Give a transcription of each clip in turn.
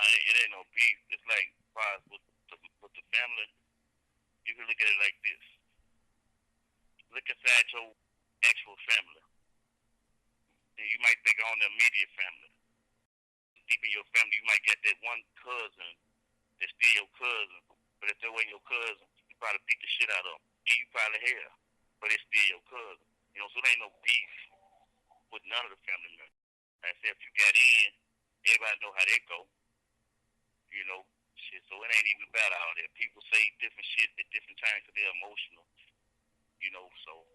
Nah, it ain't no beef. It's like, as far as with the family, you can look at it like this. Look inside your actual family. And you might think on the immediate family. Deep in your family, you might get that one cousin that's still your cousin. But if that wasn't your cousin, you probably beat the shit out of him. And you probably have. But it's still your cousin. You know, so there ain't no beef with none of the family members. Like I said, if you got in, everybody know how they go. You know, shit. So it ain't even about all that. People say different shit at different times because they're emotional. You know, so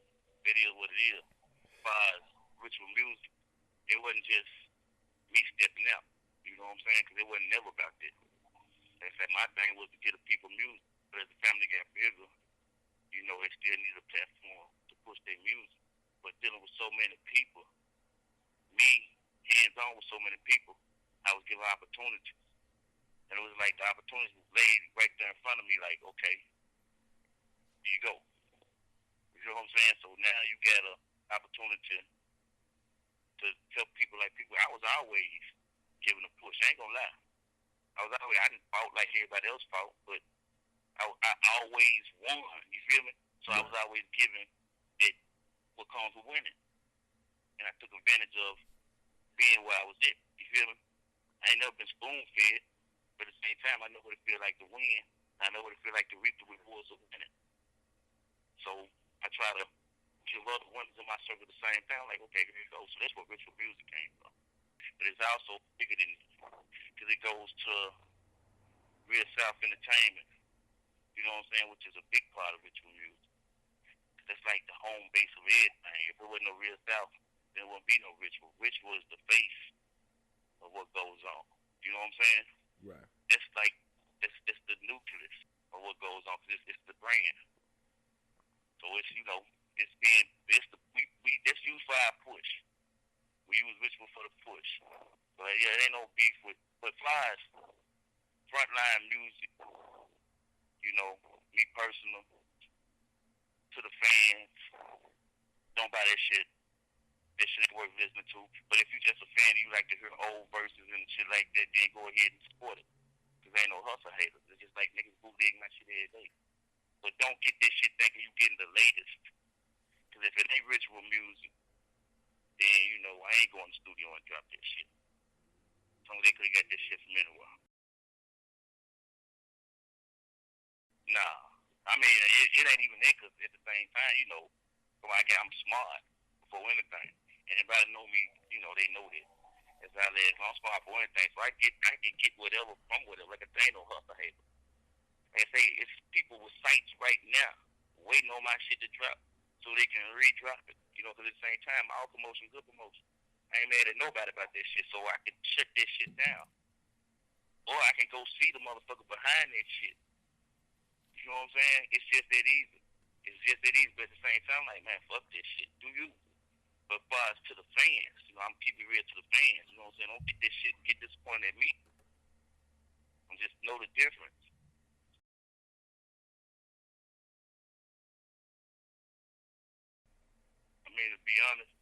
it is what it is. As far as ritual music, it wasn't just me stepping out. You know what I'm saying? Because it wasn't never about that. Like I said, my thing was to get the people music. But as the family got bigger, you know, they still need a platform to push their music. But dealing with so many people, me, hands-on with so many people, I was given opportunities. And it was like the opportunities was laid right there in front of me, like, okay, here you go. You know what I'm saying? So now you got an opportunity to help people like people. I was always giving a push. I ain't gonna lie. I didn't fight like everybody else fought, but I always won. You feel me? So I was always giving it what comes with winning. And I took advantage of being where I was at. You feel me? I ain't never been spoon fed, but at the same time, I know what it feel like to win. I know what it feel like to reap the rewards of winning. So I try to give other winners in my circle the same time. Like, okay, here you go. So that's where ritual music came from. But it's also bigger than it because it goes to Real South Entertainment. You know what I'm saying? Which is a big part of ritual music. That's like the home base of everything. If it wasn't no Real South, then there wouldn't be no ritual. Ritual is the face of what goes on. You know what I'm saying? Right. That's like that's the nucleus of what goes on. Cause it's the brand. So it's that's used for our push. We use ritual for the push. But yeah, it ain't no beef with. But flies, Frontline Muzik. You know, me personal to the fans. Don't buy that shit. That shit ain't worth listening to. But if you just a fan and you like to hear old verses and shit like that, then go ahead and support it. Cause ain't no hustle haters. It's just like niggas bootlegging my shit every day. But don't get this shit thinking you getting the latest. Cause if it ain't ritual music, then you know I ain't going to the studio and drop that shit. So they could have got this shit from anywhere. Nah. I mean, it ain't even that cause at the same time, you know, I'm smart before anything. Anybody know me, you know, they know that. As I'm smart for anything. So I can get whatever from whatever. Like I say, ain't no hustle hater. Like I say, it's people with sites right now waiting on my shit to drop so they can re-drop it. You know, because at the same time, all promotion, good promotion. I ain't mad at nobody about that shit, so I can shut that shit down. Or I can go see the motherfucker behind that shit. You know what I'm saying? It's just that easy. It's just that easy, but at the same time, like, man, fuck this shit. Do you? But as far as to the fans, you know, I'm keeping it real to the fans. You know what I'm saying? Don't get this shit, get disappointed at me. And just know the difference. I mean, to be honest,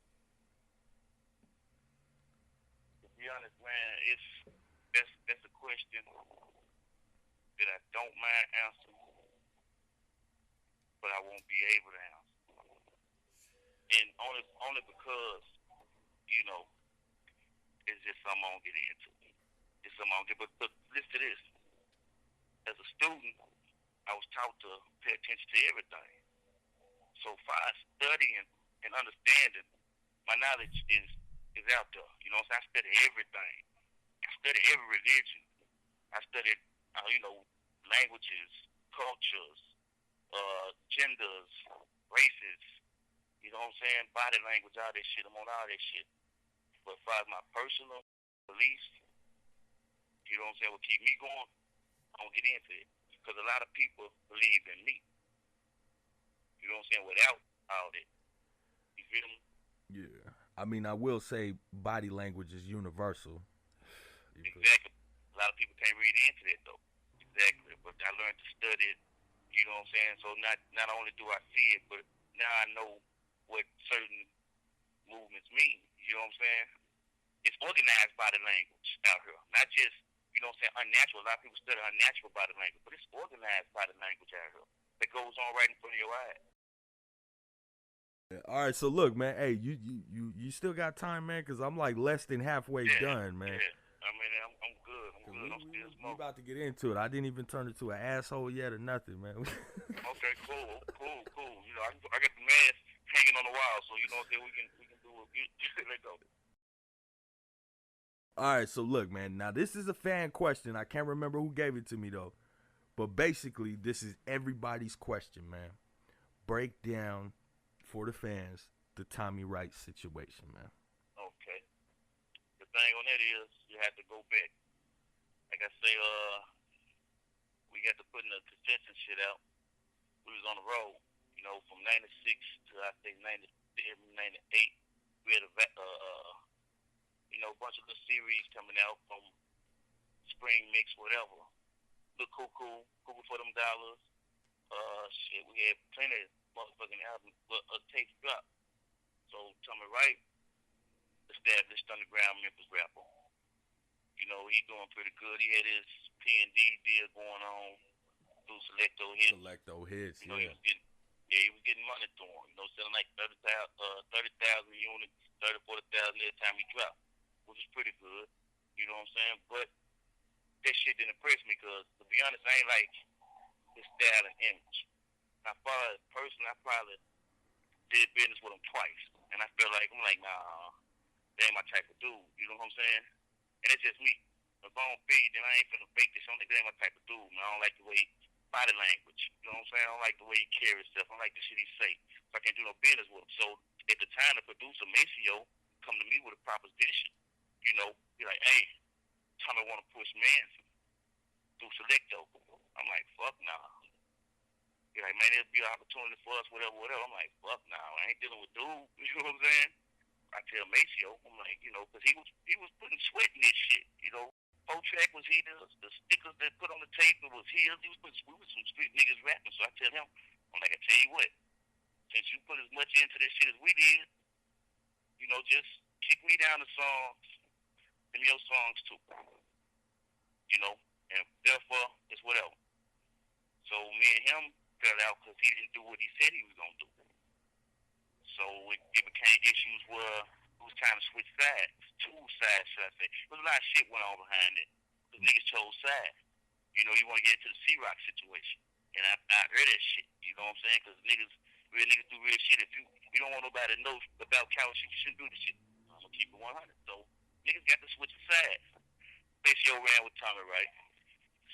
man, that's a question that I don't mind answering, but I won't be able to answer. And only because, you know, it's just something I don't get into. It's something I don't get. But listen to this. As a student, I was taught to pay attention to everything. So far as studying and understanding, my knowledge is out there. You know what I'm saying? I study everything. I study every religion. I studied, languages, cultures, genders, races. You know what I'm saying? Body language, all that shit. I'm on all that shit. But as far as my personal beliefs, you know what I'm saying, what keep me going, I don't get into it. Because a lot of people believe in me. You know what I'm saying? Without all that. You feel me? Yeah. I mean, I will say body language is universal. Exactly. A lot of people can't read into that though. Exactly. But I learned to study it, you know what I'm saying? So not only do I see it, but now I know what certain movements mean. You know what I'm saying? It's organized body language out here. Not just you know what I'm saying, unnatural. A lot of people study unnatural body language, but it's organized body language out here that goes on right in front of your eyes. All right, so look, man. Hey, you still got time, man? Cause I'm like less than halfway done, man. Yeah. I mean, I'm good. I'm good. I'm still We smoking. about to get into it. I didn't even turn into an asshole yet or nothing, man. Okay, cool. You know, I got the mask hanging on the wall, so you know what I'm saying. We can do it. Let go. All right, so look, man. Now this is a fan question. I can't remember who gave it to me though, but basically this is everybody's question, man. Break down for the fans the Tommy Wright situation, man. Okay. The thing on that is you have to go back. Like I say, we got to putting the consensus shit out. We was on the road, you know, from '96 to I think '97, '98. We had you know, a bunch of the series coming out from Spring Mix, whatever. Look Cuckoo for them dollars. Shit, we had plenty of motherfucking albums, tapes drop. So Tommy Wright established underground Memphis rapper. You know, he doing pretty good. He had his P&D deal going on through Selecto Hits. You know, yeah. he was getting money through him. You know, selling like 30,000 units, 30, 40,000 every time he dropped, which is pretty good. You know what I'm saying? But that shit didn't impress me because, to be honest, I ain't like his style and image. Now, far as personally, I probably did business with him twice, and I feel like I'm like, nah, that ain't my type of dude. You know what I'm saying? And it's just me. If I don't feel you, then I ain't finna fake this. I'm like, that ain't my type of dude, man. I don't like the way body language. You know what I'm saying? I don't like the way he carries stuff. I don't like the shit he say. So I can't do no business with him. So at the time, the producer, Maceo, come to me with a proposition. You know, be like, hey, Tommy want to push Manson through Selecto. I'm like, fuck nah. He's like, man, it'll be an opportunity for us, whatever. I'm like, fuck nah. I ain't dealing with dude. You know what I'm saying? I tell Maceo, I'm like, you know, because he was putting sweat in this shit. You know, 4-track was his, the stickers that put on the tape it was his. We was some street niggas rapping. So I tell him, I'm like, I tell you what, since you put as much into this shit as we did, you know, just kick me down the songs and your songs too. You know, and therefore it's whatever. So me and him fell out because he didn't do what he said he was gonna do. So it became issues where it was time to switch sides. Two sides, should I say. There was a lot of shit went on behind it. Because niggas chose sides. You know, you want to get into the C-Rock situation. And I heard that shit. You know what I'm saying? Because real niggas do real shit. If you don't want nobody to know about cow shit, you shouldn't do the shit. I'm going to keep it 100. So niggas got to switch sides. Maceo ran with Tommy Wright.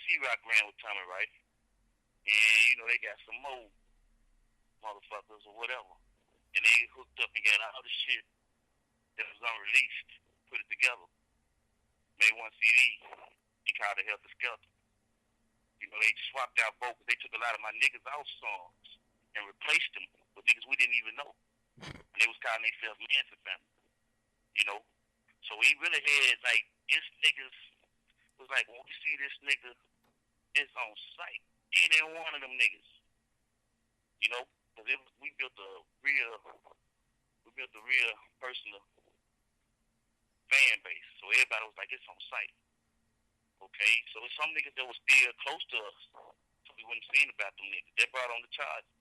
C-Rock ran with Tommy Wright. And, you know, they got some more motherfuckers or whatever. And they hooked up and got all the shit that was unreleased, put it together, made one CD, and called it Helter Skelter. You know, they swapped out vocals. They took a lot of my niggas out songs and replaced them with niggas we didn't even know. And they was calling themselves Manson family. You know? So he really had, like, his niggas was like, when we see this nigga, it's on sight. Ain't in one of them niggas. You know? Because we built a real personal fan base. So everybody was like, it's on sight. Okay? So there's some niggas that was still close to us. So we wouldn't seen about them niggas. They brought on the charges.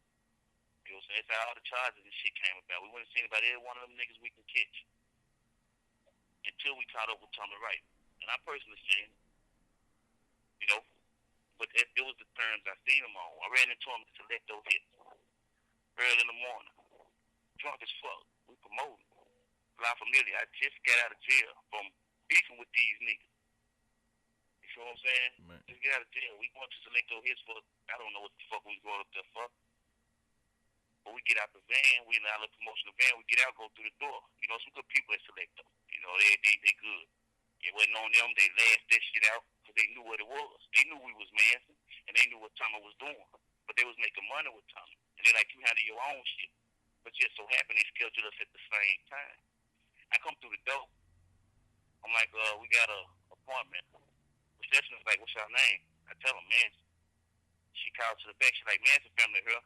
You know what I'm saying? That's how all the charges and shit came about. We wouldn't seen about every one of them niggas we can catch. Until we caught up with Tommy Wright. And I personally seen him. You know? But it was the terms I seen him on. I ran into him to Selecto Hits. Early in the morning. Drunk as fuck. We promoting. La Familia. I just got out of jail from beefing with these niggas. You feel what I'm saying? Man. Just get out of jail. We going to Selecto Hits for, I don't know what the fuck we was going up there for. But we get out the van, we in our little promotional van, we get out, go through the door. You know, some good people at Selecto. You know, they good. It wasn't on them, they laughed that shit out because they knew what it was. They knew we was Manson, and they knew what Tommy was doing. But they was making money with Tommy. And they like, you handle your own shit. But just so happened they scheduled us at the same time. I come through the door. I'm like, we got a appointment. Receptionist's like, what's your name? I tell her, Manson. She called to the back. She's like, Manson family here.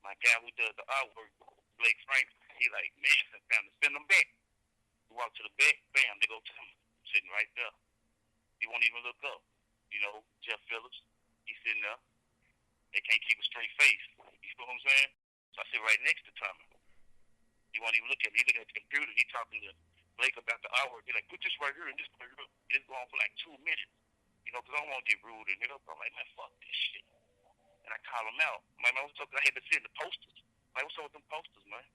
My guy who does the artwork, Blake Frank, he like, Manson family, send them back. We walk to the back, bam, they go to him, sitting right there. He won't even look up. You know, Jeff Phillips, he's sitting there. They can't keep a straight face. You feel what I'm saying? So I sit right next to Tommy. He won't even look at me. He looking at the computer. He talking to Blake about the hour. He's like, put this right here and this right here. It's going for like 2 minutes. You know, because I don't want to get rude and hit up. I'm like, man, fuck this shit. And I call him out. My man, what's up? I had to see the posters. Like, what's up with them posters, man?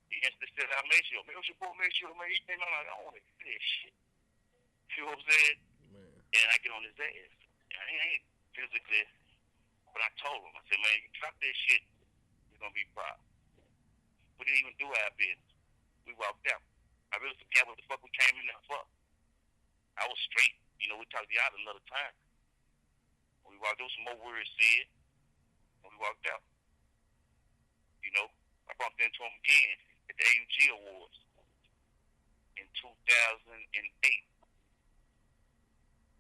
He instantly said, I made sure. Man, what's your boy made sure, man? He came out like, I don't want to hear this shit. You know what I'm saying? Man. And I get on his ass. I ain't physically, but I told him, I said, man, you drop this shit, you're going to be proud. We didn't even do our business. We walked out. I really forgot what the fuck we came in there for. I was straight. You know, we talked to y'all another time. When we walked, there was some more words said, and we walked out. You know, I bumped into him again at the AUG Awards in 2008.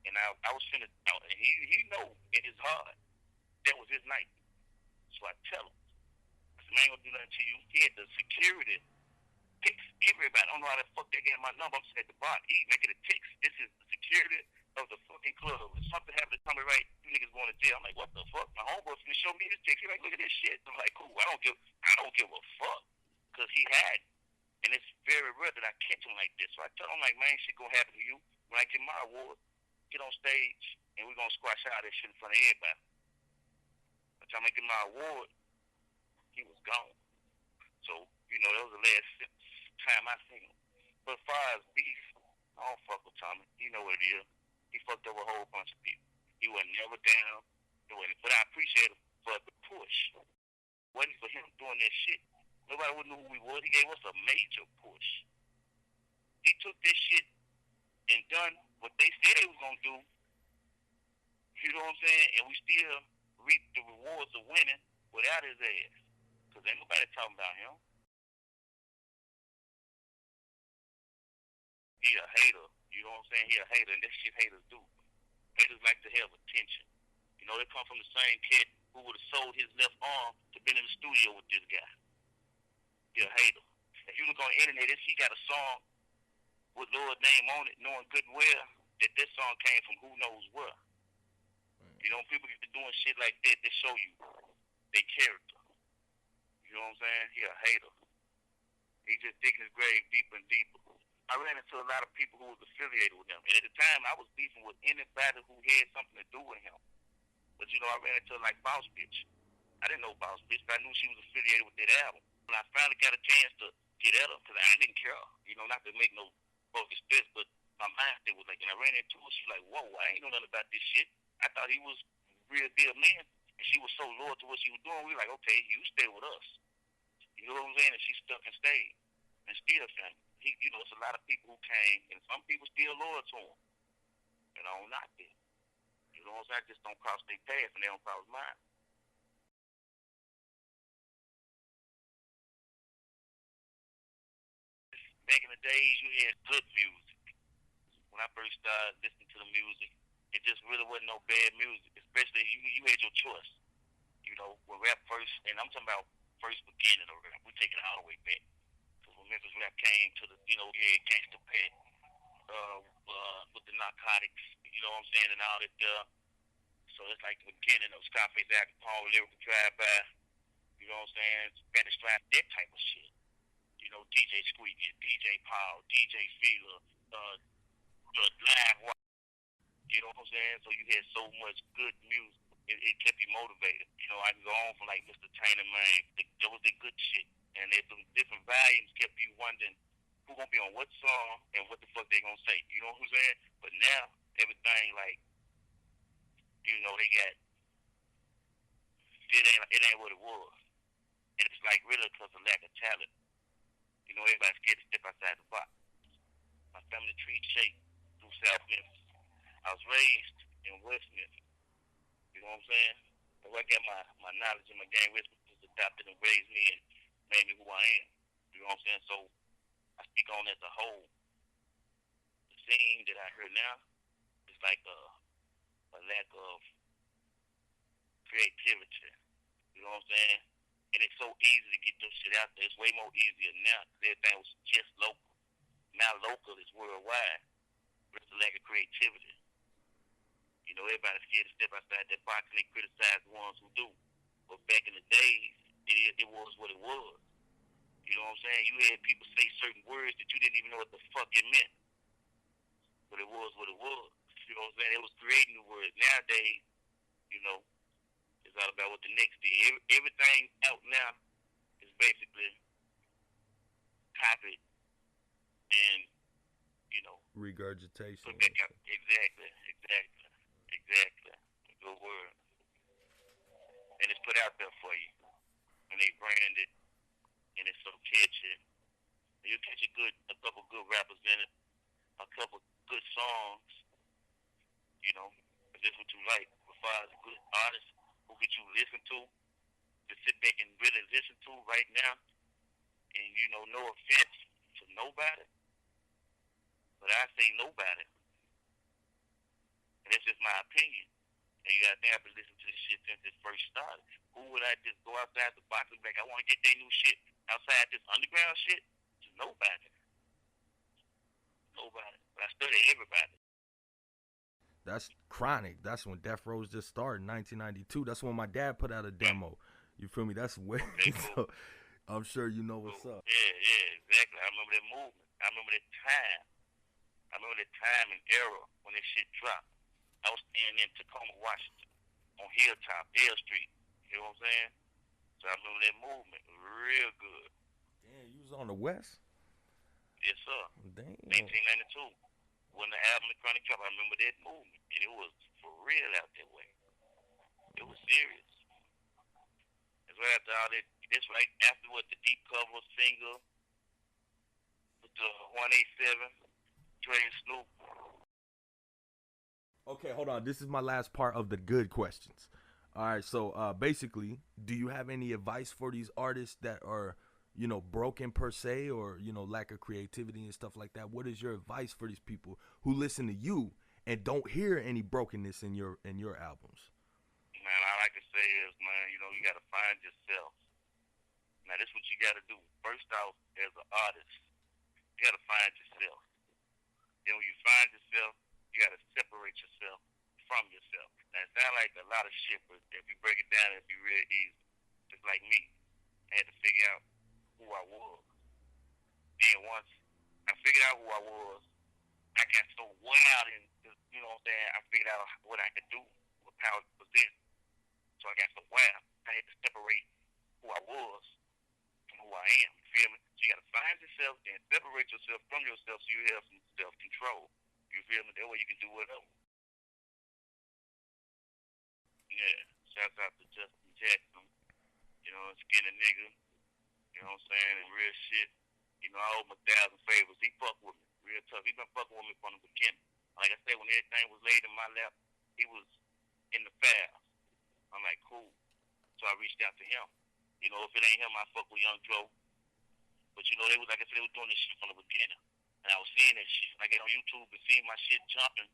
And I was finna out, and he know in his heart that was his night. So I tell him, I said, man, I ain't gonna do nothing to you. He had the security text everybody. I don't know how the fuck they get my number. I'm sitting at the bar, making a text. This is the security of the fucking club. If something happened to Tommy Wright, you niggas going to jail. I'm like, what the fuck? My homeboy finna show me his text. He's like, look at this shit. I'm like, cool. I don't give a fuck, cause he had it. And it's very rare that I catch him like this. So I tell him, like, man, shit gonna happen to you. When I get my award, get on stage, and we're gonna squash out this shit in front of everybody. By the time I get my award, he was gone. So, you know, that was the last time I seen him. But as far as beef, I don't fuck with Tommy. You know what it is. He fucked up a whole bunch of people. He wasn't never down. But I appreciate him for the push. Wasn't for him doing that shit, nobody would know who we was. He gave us a major push. He took this shit and done what they said they was gonna do. You know what I'm saying? And we still reap the rewards of winning without his ass. Cause ain't nobody talking about him. He a hater. You know what I'm saying? He a hater, and that's shit haters do. Haters like to have attention. You know, they come from the same kid who would have sold his left arm to been in the studio with this guy. He a hater. If you look on the internet, he got a song with Lord's name on it, knowing good and well that this song came from who knows where. You know, people get to doing shit like that, they show you their character. You know what I'm saying? He a hater. He just digging his grave deeper and deeper. I ran into a lot of people who was affiliated with him. And at the time, I was beefing with anybody who had something to do with him. But, you know, I ran into like Boss Bitch. I didn't know Boss Bitch, but I knew she was affiliated with that album. When I finally got a chance to get at her, because I didn't care, you know, not to make no focus this, but my mindset was like, and I ran into her, she was like, whoa, I ain't know nothing about this shit. I thought he was real deal man. And she was so loyal to what she was doing, we were like, okay, you stay with us. You know what I'm saying? And she stuck and stayed. And still, you know, it's a lot of people who came, and some people still loyal to him. And I don't knock them. You know what I'm saying? I just don't cross their path, and they don't cross mine. Back in the days, you had good music. When I first started listening to the music, it just really wasn't no bad music, especially you had your choice. You know, when rap first, and I'm talking about first beginning of rap, we take it all the way back. Because when Memphis rap came to the, you know, yeah, Gangsta Pat, with the narcotics, you know what I'm saying, and all that. So it's like the beginning of Scarface, Al Capone, Lyrical Drive-By, you know what I'm saying, Spanish Rap, that type of shit. You know, DJ Squeaky, DJ Paul, DJ Feeler, Live Wire, you know what I'm saying? So you had so much good music. It kept you motivated. You know, I can go on from like Mr. Tainer, man. There was the good shit. And there's some different volumes kept you wondering who gonna be on what song and what the fuck they gonna say. You know what I'm saying? But now, everything like, you know, they got, it ain't what it was. And it's like really because of lack of talent. You know, everybody's scared to step outside the box. My family tree shaped through South Memphis. I was raised in West Memphis. You know what I'm saying? So I got my knowledge and my gang wisdom just adopted and raised me and made me who I am. You know what I'm saying? So I speak on as a whole. The scene that I hear now is like a lack of creativity. You know what I'm saying? And it's so easy to get this shit out there. It's way more easier now because everything was just local. Now local is worldwide. But it's a lack of creativity. You know, everybody's scared to step outside that box and they criticize the ones who do. But back in the days, it was what it was. You know what I'm saying? You had people say certain words that you didn't even know what the fuck it meant. But it was what it was. You know what I'm saying? It was creating the words. Nowadays, you know, it's all about what the next did. Everything out now is basically copied and, you know, regurgitation. Put back out. Exactly. Good word. And it's put out there for you. And they brand it, and it's so catchy. You catch a couple good rappers in it, a couple good songs, you know, if that's what you like. As far as a good artist who get you listen to sit back and really listen to right now, and you know, no offense to nobody, but I say nobody. And that's just my opinion. And you gotta think I've been listening to this shit since it first started. Who would I just go outside the box and be like, I wanna get their new shit outside this underground shit? To nobody. Nobody. But I study everybody. That's Chronic. That's when Death Row just started in 1992. That's when my dad put out a demo. You feel me? That's way. So I'm sure you know what's up. Yeah, exactly. I remember that movement. I remember that time. I remember that time and era when this shit dropped. I was staying in Tacoma, Washington, on Hilltop, L Street. You know what I'm saying? So I remember that movement real good. Damn, you was on the West? Yes, sir. Damn. 1992. When the album The Chronic dropped, I remember that movement. And it was for real out that way. It was serious. It's right after all that. That's right after what the deep cover single with the 187, Dre and Snoop. Okay, hold on. This is my last part of the good questions. All right, so basically, do you have any advice for these artists that are, you know, broken per se, or, you know, lack of creativity and stuff like that? What is your advice for these people who listen to you and don't hear any brokenness in your albums? Man, all I can say is, man, you know, you got to find yourself. Now, this is what you got to do. First off, as an artist, you got to find yourself. Then when you find yourself, you got to separate yourself from yourself. Now, it sounds like a lot of shit, but if you break it down, it'd be real easy. Just like me. I had to figure out who I was. Then once I figured out who I was, I got so wild and, you know what I'm saying, I figured out what I could do, what power to possess. So I got so wild. I had to separate who I was from who I am. You feel me? So you got to find yourself and separate yourself from yourself so you have some self-control. You feel me? That way you can do whatever. Yeah. Shouts out to Justin Jackson. You know, skinny nigga. You know what I'm saying? And real shit. You know, I owe him 1,000 favors. He fucked with me. Real tough. He been fucking with me from the beginning. Like I said, when everything was laid in my lap, he was in the files. I'm like, cool. So I reached out to him. You know, if it ain't him, I fuck with Young Joe. But you know, they was, like I said, they was doing this shit from the beginning. And I was seeing that shit. I get on YouTube and seeing my shit jumping.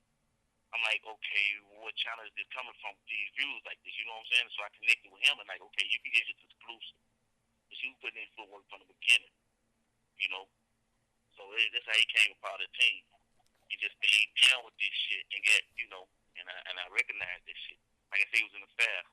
I'm like, okay, what channel is this coming from? These views like this, you know what I'm saying? So I connected with him and like, okay, you can get this exclusive. But you putting in footwork from the beginning, you know? So that's how he came a part of the team. He just stayed down with this shit and get, you know, and I recognized this shit. Like I said, he was in the fast.